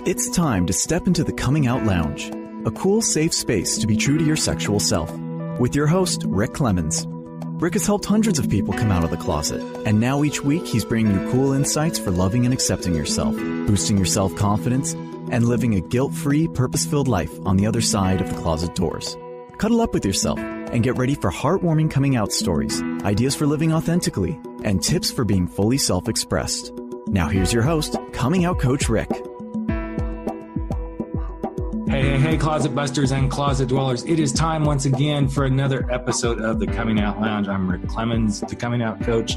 It's time to step into the Coming Out Lounge, a cool, safe space to be true to your sexual self. With your host, Rick Clemens. Rick has helped hundreds of people come out of the closet, and now each week he's bringing you cool insights for loving and accepting yourself, boosting your self-confidence, and living a guilt-free, purpose-filled life on the other side of the closet doors. Cuddle up with yourself and get ready for heartwarming coming out stories, ideas for living authentically, and tips for being fully self-expressed. Now here's your host, Coming Out Coach Rick. Hey, closet busters and closet dwellers. It is time once again for another episode of the Coming Out Lounge. I'm Rick Clemens, the Coming Out Coach,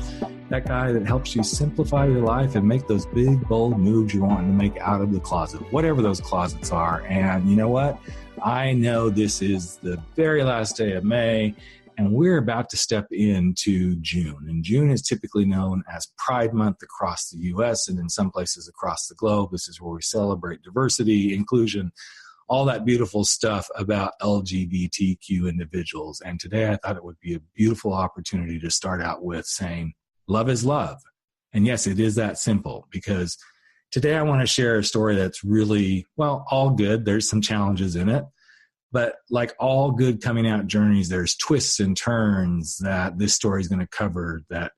that guy that helps you simplify your life and make those big, bold moves you want to make out of the closet, whatever those closets are. And you know what? I know this is the very last day of May, and we're about to step into June. And June is typically known as Pride Month across the U.S. and in some places across the globe. This is where we celebrate diversity, inclusion, all that beautiful stuff about LGBTQ individuals. And today I thought it would be a beautiful opportunity to start out with saying, love is love. And yes, it is that simple, because today I want to share a story that's really, well, all good. There's some challenges in it. But like all good coming out journeys, there's twists and turns that this story is going to cover that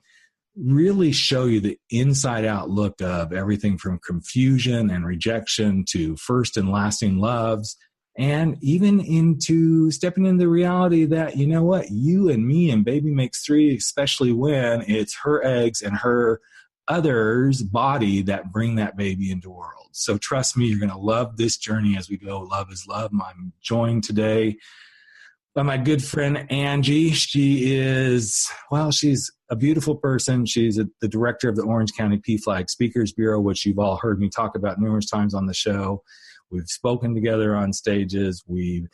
really show you the inside out look of everything from confusion and rejection to first and lasting loves, and even into stepping into the reality that, you know what, you and me and baby makes three, especially when it's her eggs and her other's body that bring that baby into the world. So trust me, you're going to love this journey as we go. Love is love. I'm joined today by my good friend, Angie. She's a beautiful person. She's the director of the Orange County PFLAG Speakers Bureau, which you've all heard me talk about numerous times on the show. We've spoken together on stages. We've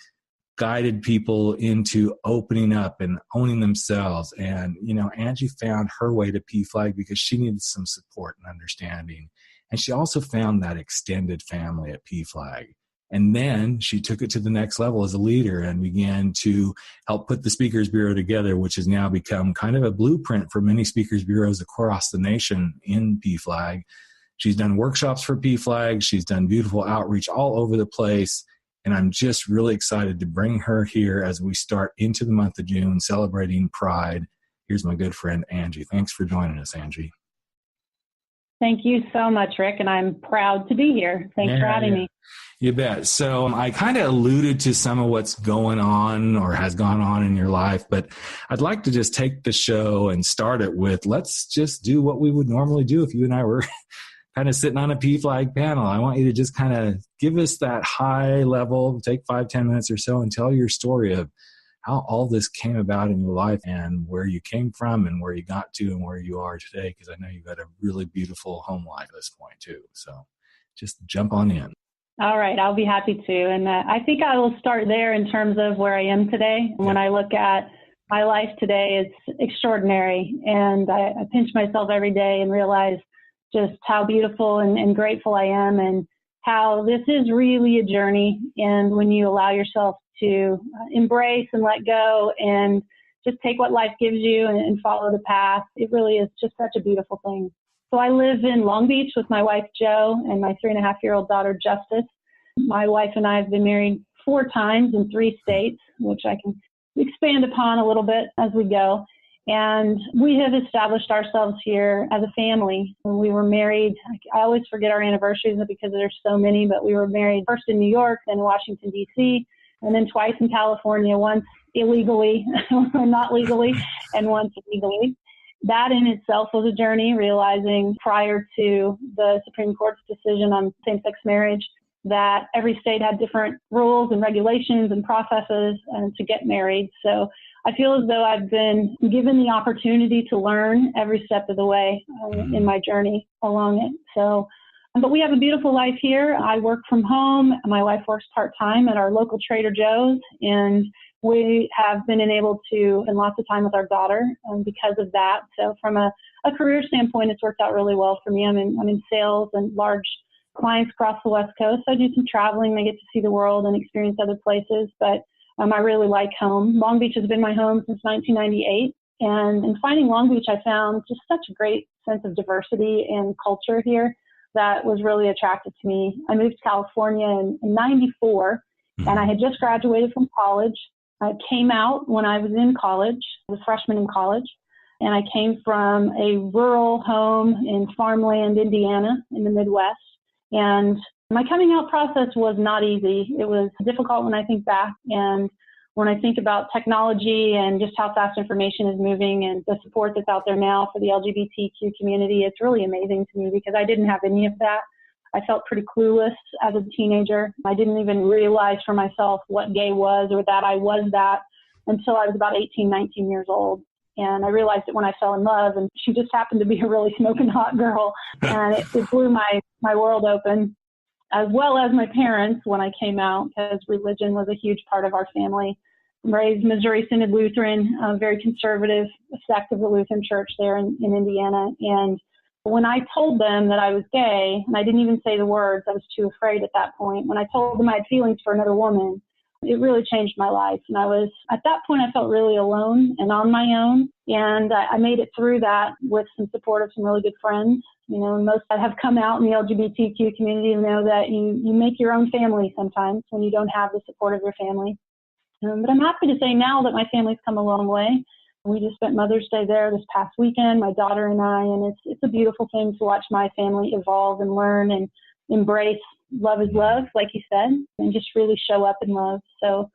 guided people into opening up and owning themselves. And, you know, Angie found her way to PFLAG because she needed some support and understanding. And she also found that extended family at PFLAG. And then she took it to the next level as a leader and began to help put the Speakers Bureau together, which has now become kind of a blueprint for many Speakers Bureaus across the nation in PFLAG. She's done workshops for PFLAG. She's done beautiful outreach all over the place. And I'm just really excited to bring her here as we start into the month of June celebrating Pride. Here's my good friend, Angie. Thanks for joining us, Angie. Thank you so much, Rick, and I'm proud to be here. Thanks for having me. You bet. So I kind of alluded to some of what's going on or has gone on in your life, but I'd like to just take the show and start it with, let's just do what we would normally do if you and I were kind of sitting on a PFLAG panel. I want you to just kind of give us that high level, take 5-10 minutes or so and tell your story of how all this came about in your life and where you came from and where you got to and where you are today, because I know you've got a really beautiful home life at this point too. So just jump on in. All right, I'll be happy to. And I think I will start there in terms of where I am today. Yeah. When I look at my life today, it's extraordinary. And I pinch myself every day and realize just how beautiful and grateful I am, and how this is really a journey. And when you allow yourself to embrace and let go and just take what life gives you and follow the path, it really is just such a beautiful thing. So I live in Long Beach with my wife, Jo, and my 3.5-year-old daughter, Justice. My wife and I have been married 4 times in 3 states, which I can expand upon a little bit as we go. And we have established ourselves here as a family. When we were married, I always forget our anniversaries because there's so many, but we were married first in New York, then Washington, D.C., and then twice in California, once illegally, or not legally, and once legally. That in itself was a journey, realizing prior to the Supreme Court's decision on same-sex marriage that every state had different rules and regulations and processes to get married. So I feel as though I've been given the opportunity to learn every step of the way in my journey along it. So, but we have a beautiful life here. I work from home. My wife works part-time at our local Trader Joe's, and we have been enabled to spend lots of time with our daughter because of that. So from a career standpoint, it's worked out really well for me. I'm in sales and large clients across the West Coast. I do some traveling. I get to see the world and experience other places, but I really like home. Long Beach has been my home since 1998. And in finding Long Beach, I found just such a great sense of diversity and culture here. that was really attractive to me. I moved to California in 94, and I had just graduated from college. I came out when I was in college, I was a freshman in college, and I came from a rural home in farmland, Indiana, in the Midwest. And my coming out process was not easy. It was difficult when I think back, and when I think about technology and just how fast information is moving and the support that's out there now for the LGBTQ community, it's really amazing to me because I didn't have any of that. I felt pretty clueless as a teenager. I didn't even realize for myself what gay was or that I was that until I was about 18, 19 years old. And I realized it when I fell in love, and she just happened to be a really smoking hot girl. And it blew my world open, as well as my parents when I came out, because religion was a huge part of our family. I'm raised Missouri Synod Lutheran, a very conservative sect of the Lutheran Church there in Indiana. And when I told them that I was gay, and I didn't even say the words, I was too afraid at that point. When I told them I had feelings for another woman, it really changed my life. And at that point, I felt really alone and on my own. And I made it through that with some support of some really good friends. You know, most that have come out in the LGBTQ community know that you make your own family sometimes when you don't have the support of your family. But I'm happy to say now that my family's come a long way. We just spent Mother's Day there this past weekend, my daughter and I, and it's a beautiful thing to watch my family evolve and learn and embrace love is love, like you said, and just really show up in love. So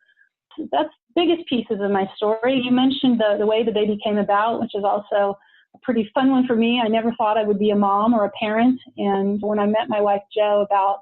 that's the biggest pieces of my story. You mentioned the way the baby came about, which is also a pretty fun one for me. I never thought I would be a mom or a parent. And when I met my wife, Jo, about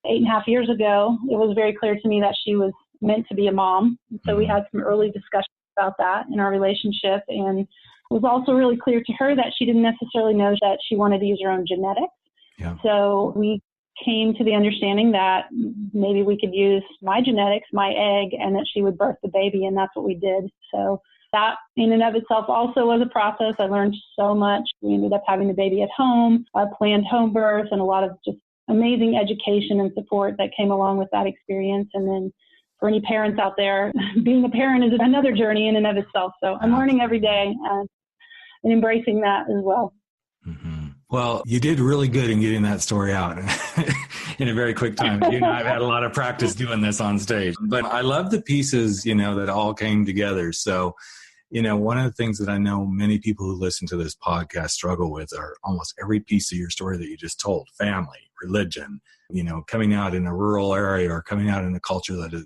8.5 years ago, it was very clear to me that she was meant to be a mom. And so we had some early discussions about that in our relationship. And it was also really clear to her that she didn't necessarily know that she wanted to use her own genetics. Yeah. So we came to the understanding that maybe we could use my genetics, my egg, and that she would birth the baby, and that's what we did. So that in and of itself also was a process. I learned so much. We ended up having the baby at home, a planned home birth, and a lot of just amazing education and support that came along with that experience. And then for any parents out there, being a parent is another journey in and of itself. So I'm learning every day and embracing that as well. Mm-hmm. Well, you did really good in getting that story out in a very quick time. You and I have had a lot of practice doing this on stage, but I love the pieces, that all came together. So, one of the things that I know many people who listen to this podcast struggle with are almost every piece of your story that you just told: family, religion, coming out in a rural area or coming out in a culture that is,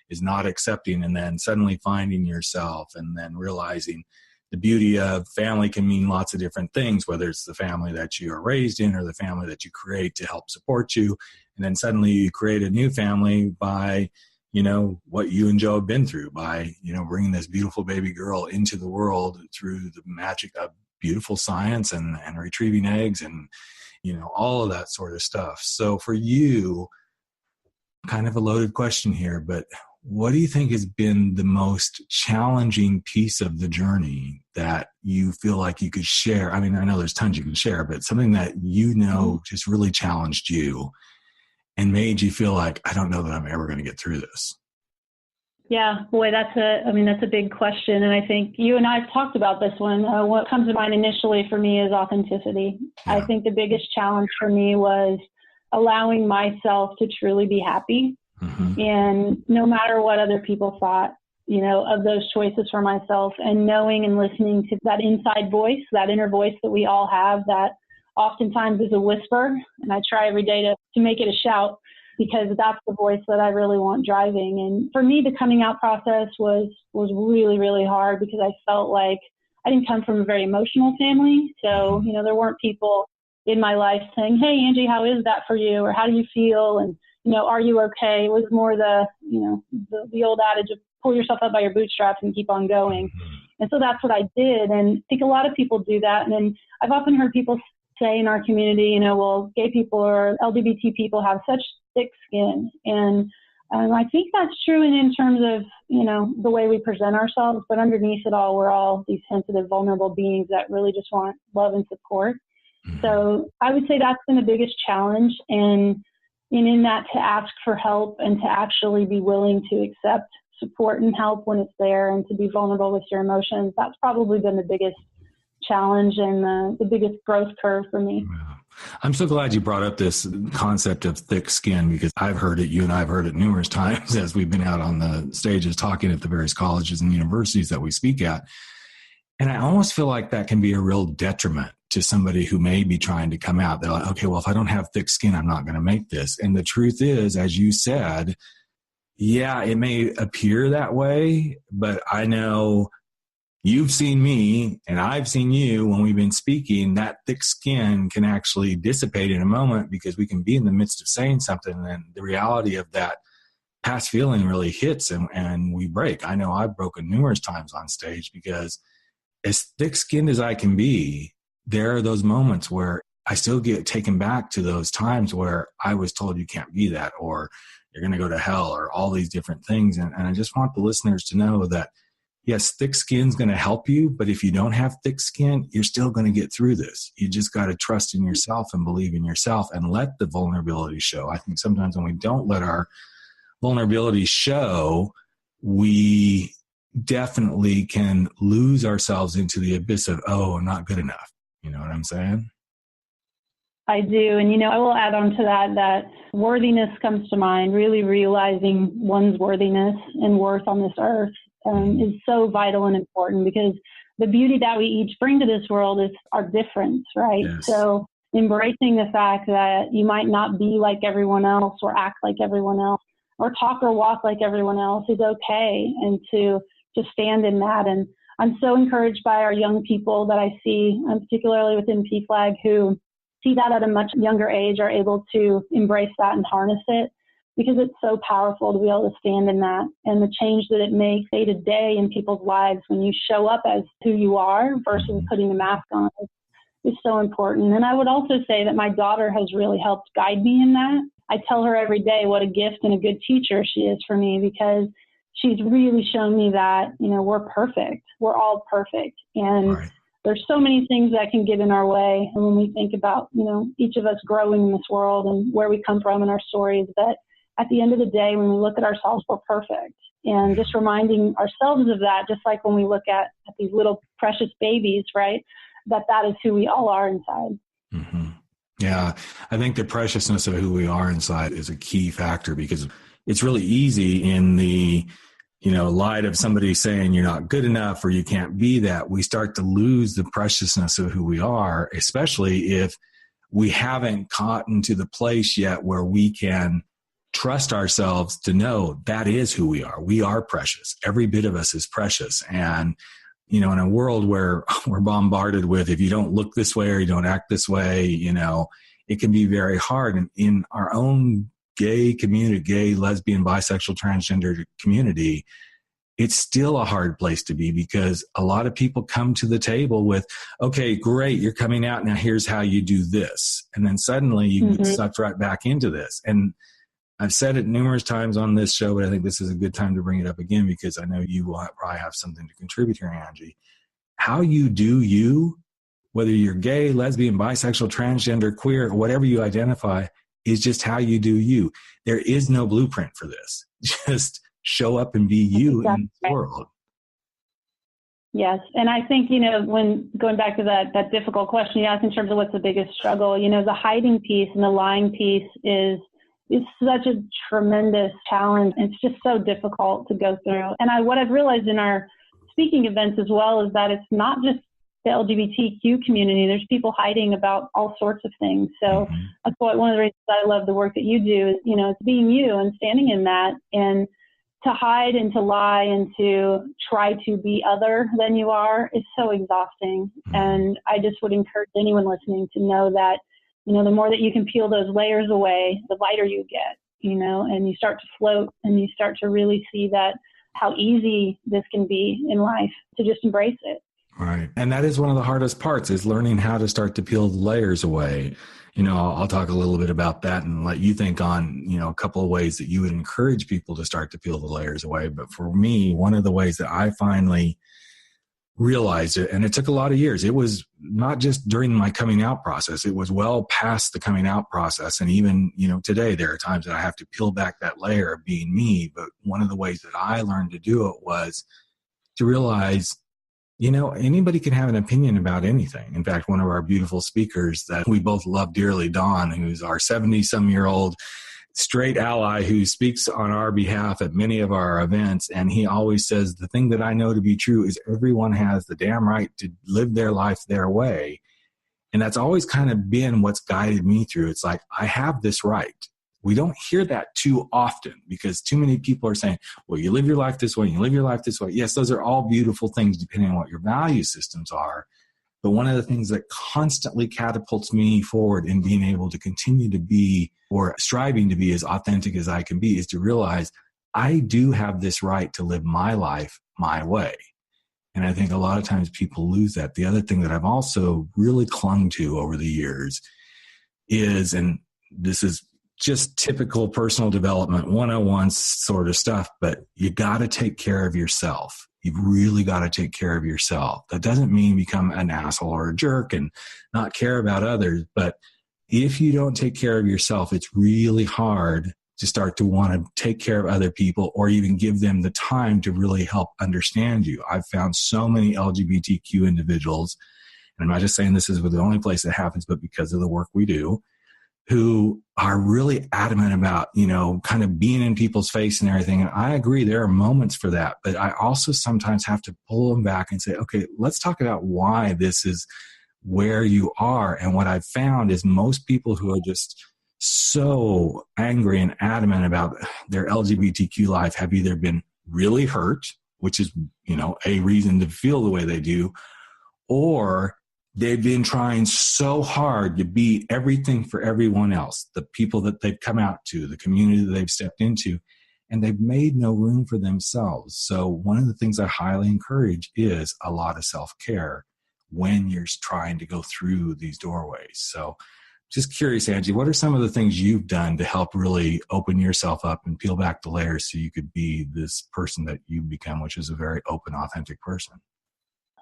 is not accepting, and then suddenly finding yourself and then realizing the beauty of family can mean lots of different things, whether it's the family that you are raised in or the family that you create to help support you. And then suddenly you create a new family by, what you and Jo have been through, by, bringing this beautiful baby girl into the world through the magic of beautiful science and retrieving eggs and, all of that sort of stuff. So for you, kind of a loaded question here, but what do you think has been the most challenging piece of the journey that you feel like you could share? I mean, I know there's tons you can share, but something that just really challenged you and made you feel like, I don't know that I'm ever going to get through this. Yeah, boy, that's a big question. And I think you and I have talked about this one. What comes to mind initially for me is authenticity. Yeah. I think the biggest challenge for me was allowing myself to truly be happy. Mm-hmm. And no matter what other people thought, of those choices for myself, and knowing and listening to that inside voice, that inner voice that we all have that oftentimes is a whisper. And I try every day to make it a shout, because that's the voice that I really want driving. And for me, the coming out process was really, really hard, because I felt like I didn't come from a very emotional family. So, there weren't people in my life saying, hey, Angie, how is that for you? Or how do you feel? And are you okay? It was more the old adage of pull yourself up by your bootstraps and keep on going. And so that's what I did. And I think a lot of people do that. And then I've often heard people say in our community, well, gay people or LGBT people have such thick skin. And I think that's true in terms of, the way we present ourselves. But underneath it all, we're all these sensitive, vulnerable beings that really just want love and support. So I would say that's been the biggest challenge. And in that, to ask for help and to actually be willing to accept support and help when it's there, and to be vulnerable with your emotions, that's probably been the biggest challenge and the biggest growth curve for me. I'm so glad you brought up this concept of thick skin, because I've heard it, you and I have heard it numerous times as we've been out on the stages talking at the various colleges and universities that we speak at. And I almost feel like that can be a real detriment to somebody who may be trying to come out. They're like, okay, well, if I don't have thick skin, I'm not going to make this. And the truth is, as you said, yeah, it may appear that way, but I know you've seen me and I've seen you when we've been speaking. That thick skin can actually dissipate in a moment, because we can be in the midst of saying something and the reality of that past feeling really hits and we break. I know I've broken numerous times on stage, because as thick-skinned as I can be, there are those moments where I still get taken back to those times where I was told you can't be that, or you're going to go to hell, or all these different things. And I just want the listeners to know that, yes, thick skin's going to help you, but if you don't have thick skin, you're still going to get through this. You just got to trust in yourself and believe in yourself and let the vulnerability show. I think sometimes when we don't let our vulnerability show, we definitely can lose ourselves into the abyss of, oh, I'm not good enough. You know what I'm saying? I do. And, I will add on to that worthiness comes to mind. Really realizing one's worthiness and worth on this earth is so vital and important, because the beauty that we each bring to this world is our difference, right? Yes. So embracing the fact that you might not be like everyone else, or act like everyone else, or talk or walk like everyone else is okay, and to stand in that. And I'm so encouraged by our young people that I see, particularly within PFLAG, who see that at a much younger age, are able to embrace that and harness it, because it's so powerful to be able to stand in that, and the change that it makes day to day in people's lives when you show up as who you are versus putting the mask on is so important. And I would also say that my daughter has really helped guide me in that. I tell her every day what a gift and a good teacher she is for me, because she's really shown me that, we're perfect. We're all perfect. And Right. There's so many things that can get in our way. And when we think about, each of us growing in this world and where we come from and our stories, that at the end of the day, when we look at ourselves, we're perfect. And just reminding ourselves of that, just like when we look at these little precious babies, right, that is who we all are inside. Mm-hmm. Yeah, I think the preciousness of who we are inside is a key factor, because it's really easy in the light of somebody saying you're not good enough or you can't be that, we start to lose the preciousness of who we are, especially if we haven't gotten to the place yet where we can trust ourselves to know that is who we are. We are precious. Every bit of us is precious. And, in a world where we're bombarded with, if you don't look this way or you don't act this way, it can be very hard. And in our own gay community, gay, lesbian, bisexual, transgender community, it's still a hard place to be, because a lot of people come to the table with, okay, great, you're coming out. Now here's how you do this. And then suddenly you get sucked right back into this. And I've said it numerous times on this show, but I think this is a good time to bring it up again, because I know you will probably have something to contribute here, Angie. How you do you, whether you're gay, lesbian, bisexual, transgender, queer, or whatever you identify, is just how you do you. There is no blueprint for this. Just show up and be you in the world. Yes. And I think, when going back to that difficult question you asked in terms of what's the biggest struggle, the hiding piece and the lying piece is such a tremendous challenge. It's just so difficult to go through. And what I've realized in our speaking events as well is that it's not just the LGBTQ community. There's people hiding about all sorts of things. So that's why one of the reasons I love the work that you do is, it's being you and standing in that, and to hide and to lie and to try to be other than you are is so exhausting. And I just would encourage anyone listening to know that, the more that you can peel those layers away, the lighter you get, and you start to float, and you start to really see that how easy this can be in life to just embrace it. Right. And that is one of the hardest parts, is learning how to start to peel the layers away. I'll talk a little bit about that and let you think on, a couple of ways that you would encourage people to start to peel the layers away. But for me, one of the ways that I finally realized it, and it took a lot of years, it was not just during my coming out process, it was well past the coming out process. And even, today, there are times that I have to peel back that layer of being me. But one of the ways that I learned to do it was to realize Anybody can have an opinion about anything. In fact, one of our beautiful speakers that we both love dearly, Dawn, who's our 70-some-year-old straight ally who speaks on our behalf at many of our events. And he always says, the thing that I know to be true is everyone has the damn right to live their life their way. And that's always kind of been what's guided me through. It's like, I have this right. We don't hear that too often because too many people are saying, well, you live your life this way, you live your life this way. Yes, those are all beautiful things depending on what your value systems are. But one of the things that constantly catapults me forward in being able to continue to be or striving to be as authentic as I can be is to realize I do have this right to live my life my way. And I think a lot of times people lose that. The other thing that I've also really clung to over the years is, and this is just typical personal development 101 sort of stuff, but you got to take care of yourself. You've really got to take care of yourself. That doesn't mean become an asshole or a jerk and not care about others. But if you don't take care of yourself, it's really hard to start to want to take care of other people or even give them the time to really help understand you. I've found so many LGBTQ individuals, and I'm not just saying this is the only place it happens, but because of the work we do, who are really adamant about, kind of being in people's face and everything. And I agree, there are moments for that. But I also sometimes have to pull them back and say, okay, let's talk about why this is where you are. And what I've found is most people who are just so angry and adamant about their LGBTQ life have either been really hurt, which is, a reason to feel the way they do, or they've been trying so hard to be everything for everyone else, the people that they've come out to, the community that they've stepped into, and they've made no room for themselves. So one of the things I highly encourage is a lot of self-care when you're trying to go through these doorways. So just curious, Angie, what are some of the things you've done to help really open yourself up and peel back the layers so you could be this person that you've become, which is a very open, authentic person?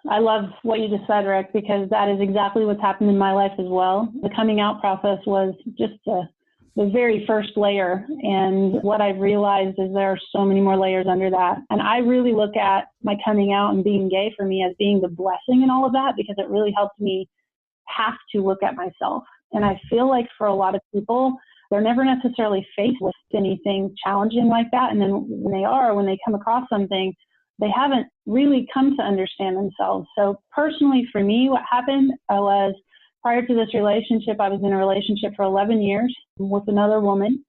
I love what you just said, Rick, because that is exactly what's happened in my life as well. The coming out process was just the very first layer. And what I've realized is there are so many more layers under that. And I really look at my coming out and being gay for me as being the blessing in all of that, because it really helped me have to look at myself. And I feel like for a lot of people, they're never necessarily faced with anything challenging like that. And then when they come across something, they haven't really come to understand themselves. So personally, for me, what happened was prior to this relationship, I was in a relationship for 11 years with another woman,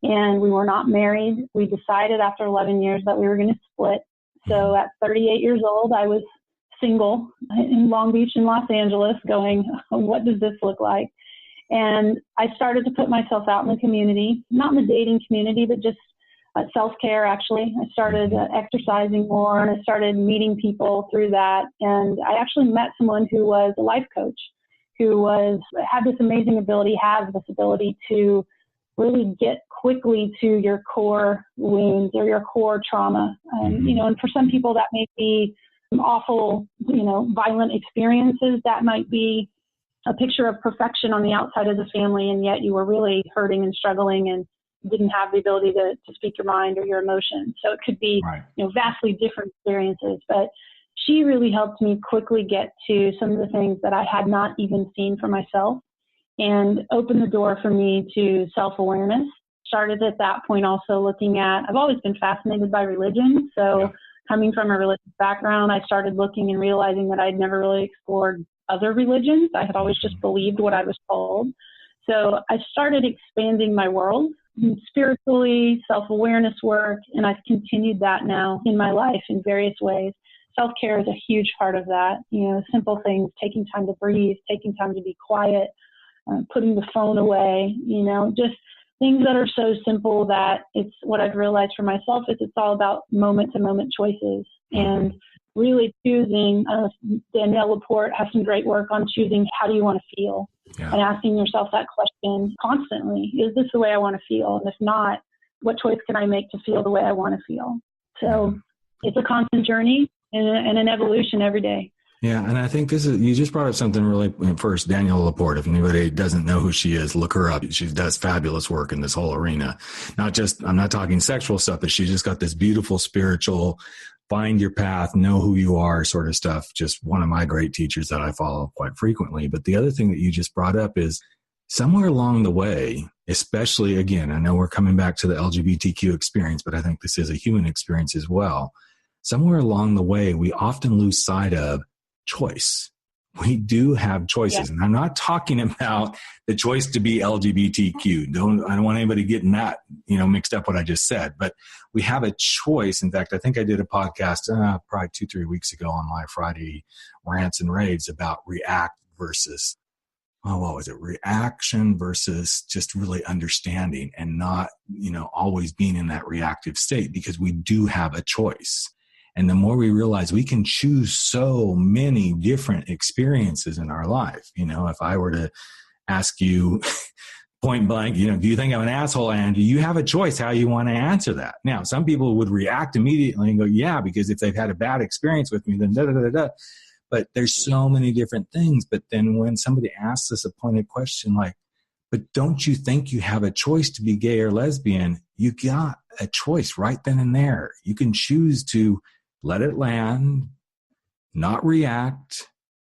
and we were not married. We decided after 11 years that we were going to split. So at 38 years old, I was single in Long Beach in Los Angeles going, what does this look like? And I started to put myself out in the community, not in the dating community, but just self-care, actually. I started exercising more, and I started meeting people through that. And I actually met someone who was a life coach, who had this amazing ability, has this ability to really get quickly to your core wounds or your core trauma. And for some people that may be awful, violent experiences. That might be a picture of perfection on the outside of the family, and yet you were really hurting and struggling and didn't have the ability to speak your mind or your emotions. So it could be, vastly different experiences. But she really helped me quickly get to some of the things that I had not even seen for myself, and opened the door for me to self-awareness. Started at that point also looking at, I've always been fascinated by religion. So coming from a religious background, I started looking and realizing that I'd never really explored other religions. I had always just believed what I was told. So I started expanding my world spiritually, self-awareness work, and I've continued that now in my life in various ways. Self-care is a huge part of that. Simple things, taking time to breathe, taking time to be quiet, putting the phone away, just things that are so simple that it's what I've realized for myself is it's all about moment-to-moment choices and really choosing. Danielle Laporte has some great work on choosing how do you want to feel and asking yourself that question constantly. Is this the way I want to feel? And if not, what choice can I make to feel the way I want to feel? So it's a constant journey and an evolution every day. Yeah, and I think you just brought up something really, first, Danielle Laporte, if anybody doesn't know who she is, look her up. She does fabulous work in this whole arena. I'm not talking sexual stuff, but she just got this beautiful spiritual find your path, know who you are sort of stuff. Just one of my great teachers that I follow quite frequently. But the other thing that you just brought up is somewhere along the way, especially again, I know we're coming back to the LGBTQ experience, but I think this is a human experience as well. Somewhere along the way, we often lose sight of choice. We do have choices. Yeah. And I'm not talking about the choice to be LGBTQ. I don't want anybody getting that, mixed up what I just said, but we have a choice. In fact, I think I did a podcast probably 2-3 weeks ago on my Friday rants and raves about react versus, reaction versus just really understanding and not, always being in that reactive state, because we do have a choice. And the more we realize we can choose so many different experiences in our life, if I were to ask you point blank, do you think I'm an asshole, Angie? You have a choice how you want to answer that. Now, some people would react immediately and go, yeah, because if they've had a bad experience with me, then da-da-da-da-da. But there's so many different things. But then when somebody asks us a pointed question like, but don't you think you have a choice to be gay or lesbian? You got a choice right then and there. You can choose to let it land, not react,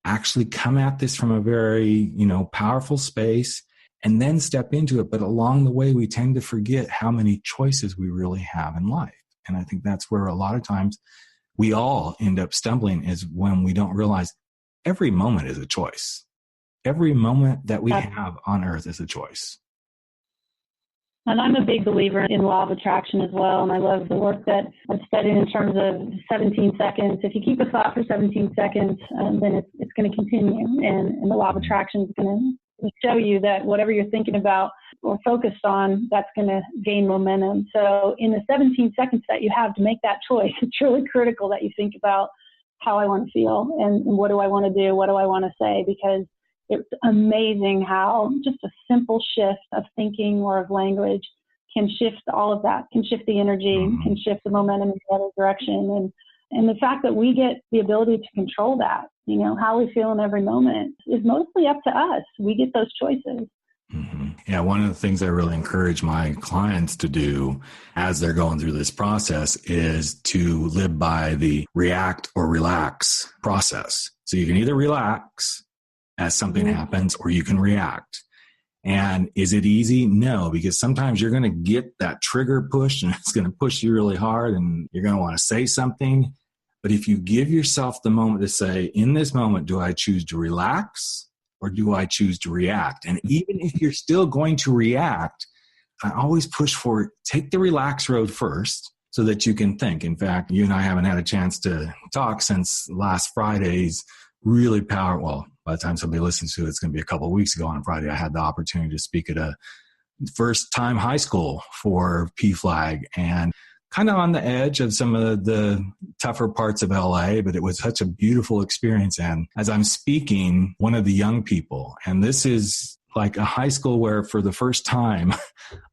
actually come at this from a very, powerful space, and then step into it. But along the way, we tend to forget how many choices we really have in life. And I think that's where a lot of times we all end up stumbling, is when we don't realize every moment is a choice. Every moment that we have on earth is a choice. And I'm a big believer in law of attraction as well. And I love the work that I've studied in terms of 17 seconds. If you keep a thought for 17 seconds, then it's going to continue. And the law of attraction is going to show you that whatever you're thinking about or focused on, that's going to gain momentum. So in the 17 seconds that you have to make that choice, it's really critical that you think about how I want to feel and what do I want to do? What do I want to say? Because it's amazing how just a simple shift of thinking or of language can shift all of that, can shift the energy, can shift the momentum in the other direction. And the fact that we get the ability to control that, how we feel in every moment, is mostly up to us. We get those choices. Mm-hmm. Yeah, one of the things I really encourage my clients to do as they're going through this process is to live by the react or relax process. So you can either relax as something happens, or you can react. And is it easy? No, because sometimes you're going to get that trigger push and it's going to push you really hard and you're going to want to say something. But if you give yourself the moment to say, in this moment, do I choose to relax or do I choose to react? And even if you're still going to react, I always push for take the relax road first so that you can think. In fact, you and I haven't had a chance to talk since last Friday's really powerful. Well, by the time somebody listens to it, it's going to be a couple of weeks ago on Friday. I had the opportunity to speak at a first time high school for PFLAG and kind of on the edge of some of the tougher parts of LA, but it was such a beautiful experience. And as I'm speaking, one of the young people, and this is like a high school where for the first time,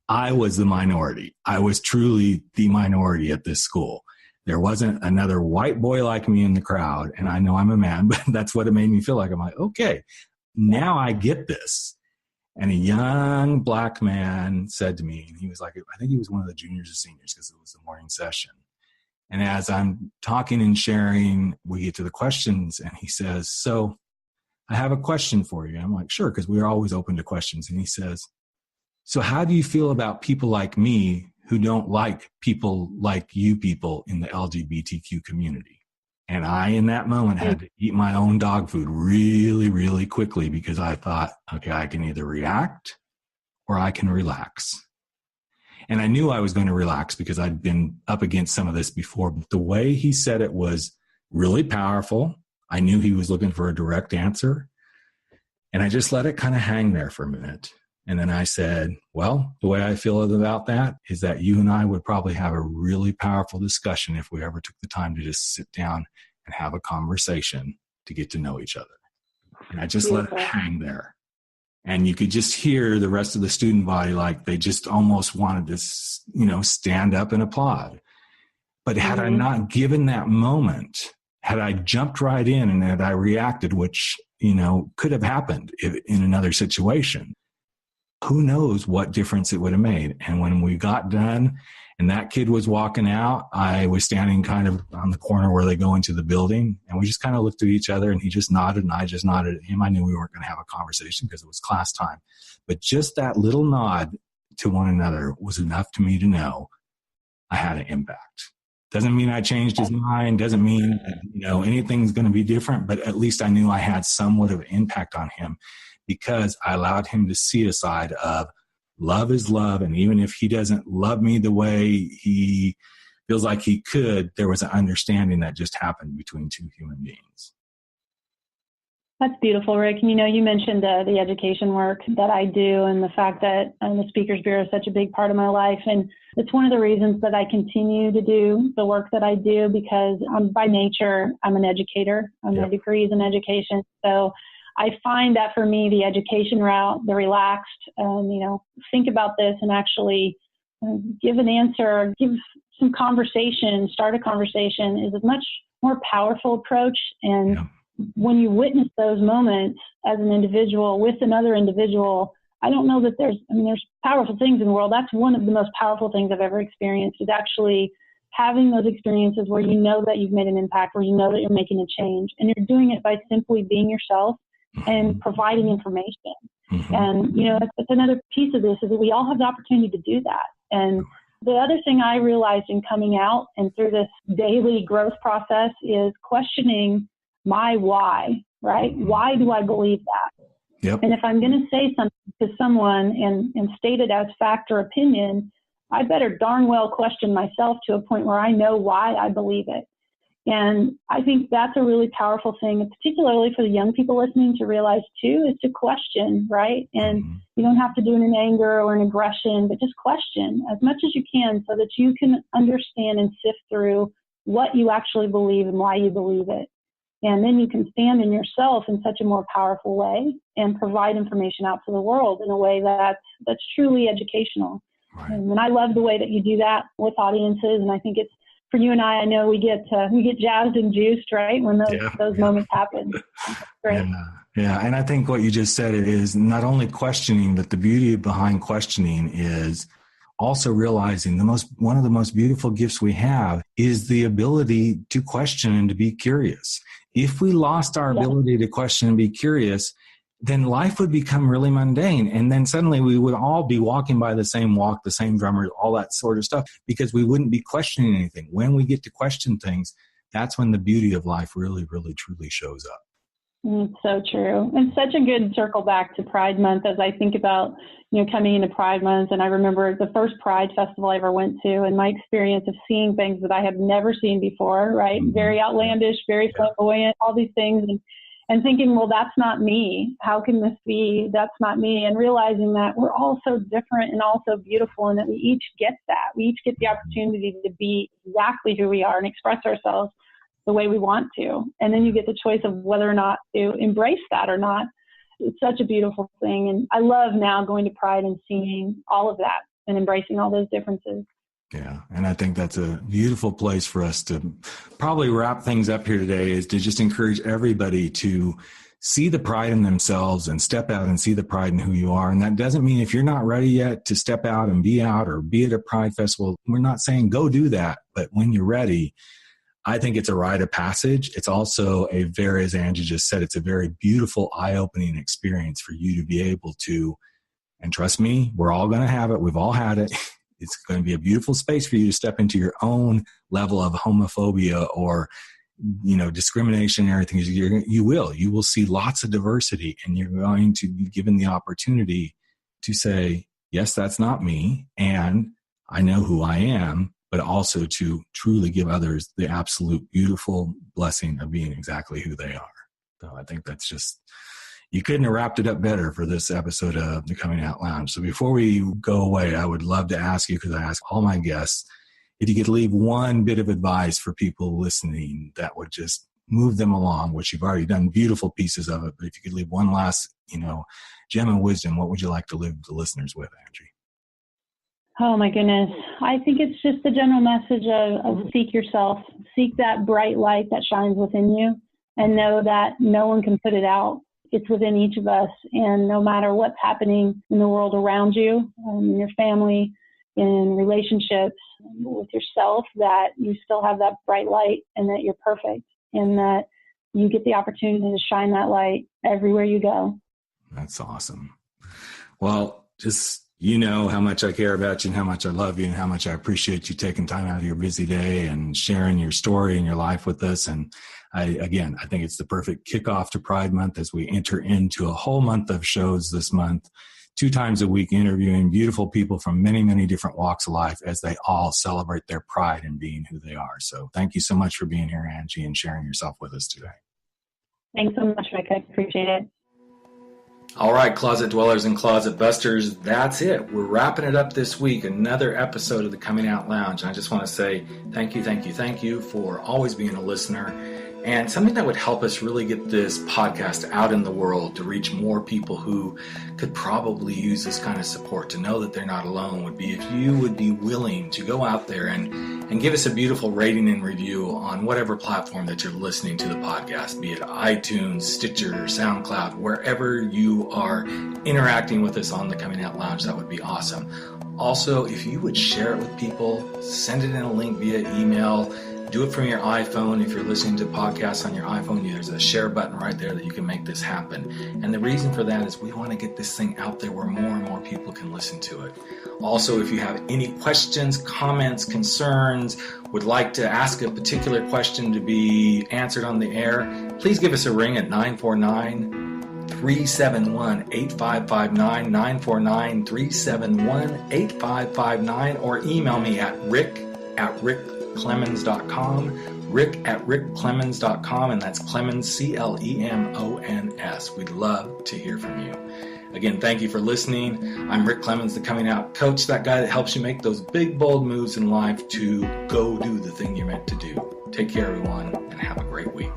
I was the minority. I was truly the minority at this school. There wasn't another white boy like me in the crowd. And I know I'm a man, but that's what it made me feel like. I'm like, okay, now I get this. And a young black man said to me, and he was like, I think he was one of the juniors or seniors because it was the morning session. And as I'm talking and sharing, we get to the questions and he says, so I have a question for you. I'm like, sure, because we're always open to questions. And he says, so how do you feel about people like me who don't like people like you people in the LGBTQ community? And I, in that moment, had to eat my own dog food really, really quickly because I thought, okay, I can either react or I can relax. And I knew I was going to relax because I'd been up against some of this before. But the way he said it was really powerful. I knew he was looking for a direct answer. And I just let it kind of hang there for a minute. And then I said, well, the way I feel about that is that you and I would probably have a really powerful discussion if we ever took the time to just sit down and have a conversation to get to know each other. And I just let it hang there. And you could just hear the rest of the student body, like they just almost wanted to, stand up and applaud. But had I not given that moment, had I jumped right in and had I reacted, which, could have happened in another situation, who knows what difference it would have made. And when we got done and that kid was walking out, I was standing kind of on the corner where they go into the building, and we just kind of looked at each other, and he just nodded and I just nodded at him. I knew we weren't going to have a conversation because it was class time, but just that little nod to one another was enough to me to know I had an impact. Doesn't mean I changed his mind. Doesn't mean, anything's going to be different, but at least I knew I had somewhat of an impact on him because I allowed him to see a side of love is love. And even if he doesn't love me the way he feels like he could, there was an understanding that just happened between two human beings. That's beautiful, Rick. And, you mentioned the education work that I do and the fact that the Speakers Bureau is such a big part of my life. And it's one of the reasons that I continue to do the work that I do because by nature, I'm an educator. My degree is in education. So I find that for me, the education route, the relaxed, think about this and actually give an answer, give some conversation, start a conversation is a much more powerful approach. And when you witness those moments as an individual with another individual, I don't know that there's powerful things in the world. That's one of the most powerful things I've ever experienced is actually having those experiences where you know that you've made an impact, where you know that you're making a change, and you're doing it by simply being yourself and providing information. And, that's another piece of this is that we all have the opportunity to do that. And the other thing I realized in coming out and through this daily growth process is questioning my why, right? Why do I believe that? Yep. And if I'm going to say something to someone and state it as fact or opinion, I better darn well question myself to a point where I know why I believe it. And I think that's a really powerful thing, particularly for the young people listening to realize too, is to question, right? And you don't have to do it in anger or in aggression, but just question as much as you can so that you can understand and sift through what you actually believe and why you believe it. And then you can stand in yourself in such a more powerful way and provide information out to the world in a way that's truly educational. Right. And I love the way that you do that with audiences. And I think it's for you and I know we get jazzed and juiced, right? When those moments happen. Great. Yeah. And I think what you just said is not only questioning, but the beauty behind questioning is also realizing one of the most beautiful gifts we have is the ability to question and to be curious. If we lost our ability to question and be curious, then life would become really mundane. And then suddenly we would all be walking by the same walk, the same drummer, all that sort of stuff, because we wouldn't be questioning anything. When we get to question things, that's when the beauty of life really, really, truly shows up. It's so true. And such a good circle back to Pride Month as I think about, coming into Pride Month. And I remember the first Pride Festival I ever went to and my experience of seeing things that I had never seen before, right? Mm-hmm. Very outlandish, very flamboyant, all these things. And thinking, well, that's not me. How can this be? That's not me. And realizing that we're all so different and all so beautiful and that we each get that. We each get the opportunity to be exactly who we are and express ourselves the way we want to. And then you get the choice of whether or not to embrace that or not. It's such a beautiful thing. And I love now going to Pride and seeing all of that and embracing all those differences. Yeah. And I think that's a beautiful place for us to probably wrap things up here today, is to just encourage everybody to see the pride in themselves and step out and see the pride in who you are. And that doesn't mean if you're not ready yet to step out and be out or be at a Pride Festival, we're not saying go do that. But when you're ready, I think it's a rite of passage. It's also as Angie just said, it's a very beautiful, eye-opening experience for you to be able to, and trust me, we're all going to have it. We've all had it. It's going to be a beautiful space for you to step into your own level of homophobia or, discrimination and everything. You will see lots of diversity, and you're going to be given the opportunity to say, yes, that's not me. And I know who I am, but also to truly give others the absolute beautiful blessing of being exactly who they are. So I think that's just, you couldn't have wrapped it up better for this episode of the Coming Out Lounge. So before we go away, I would love to ask you, because I ask all my guests, if you could leave one bit of advice for people listening that would just move them along, which you've already done beautiful pieces of it, but if you could leave one last, gem of wisdom, what would you like to leave the listeners with, Angie? Oh my goodness. I think it's just the general message of seek yourself, seek that bright light that shines within you, and know that no one can put it out. It's within each of us. And no matter what's happening in the world around you, in your family, in relationships, with yourself, that you still have that bright light and that you're perfect and that you get the opportunity to shine that light everywhere you go. That's awesome. Well, just, you know how much I care about you and how much I love you and how much I appreciate you taking time out of your busy day and sharing your story and your life with us. And I think it's the perfect kickoff to Pride Month as we enter into a whole month of shows this month, 2 times a week, interviewing beautiful people from many, many different walks of life as they all celebrate their pride in being who they are. So thank you so much for being here, Angie, and sharing yourself with us today. Thanks so much, Rick. I appreciate it. All right, Closet Dwellers and Closet Busters, that's it. We're wrapping it up this week, another episode of the Coming Out Lounge. And I just want to say thank you for always being a listener. And something that would help us really get this podcast out in the world to reach more people who could probably use this kind of support, to know that they're not alone, would be if you would be willing to go out there and give us a beautiful rating and review on whatever platform that you're listening to the podcast, be it iTunes, Stitcher, SoundCloud, wherever you are interacting with us on the Coming Out Lounge. That would be awesome. Also, if you would share it with people, send it in a link via email. Do it from your iPhone. If you're listening to podcasts on your iPhone, there's a share button right there that you can make this happen. And the reason for that is we want to get this thing out there where more and more people can listen to it. Also, if you have any questions, comments, concerns, would like to ask a particular question to be answered on the air, please give us a ring at 949-371-8559, 949-371-8559, or email me at rick@rickclemens.com, rick@rickclemens.com, and that's Clemens, Clemons. We'd love to hear from you. Again, thank you for listening. I'm Rick Clemens, the Coming Out Coach, that guy that helps you make those big, bold moves in life to go do the thing you're meant to do. Take care, everyone, and have a great week.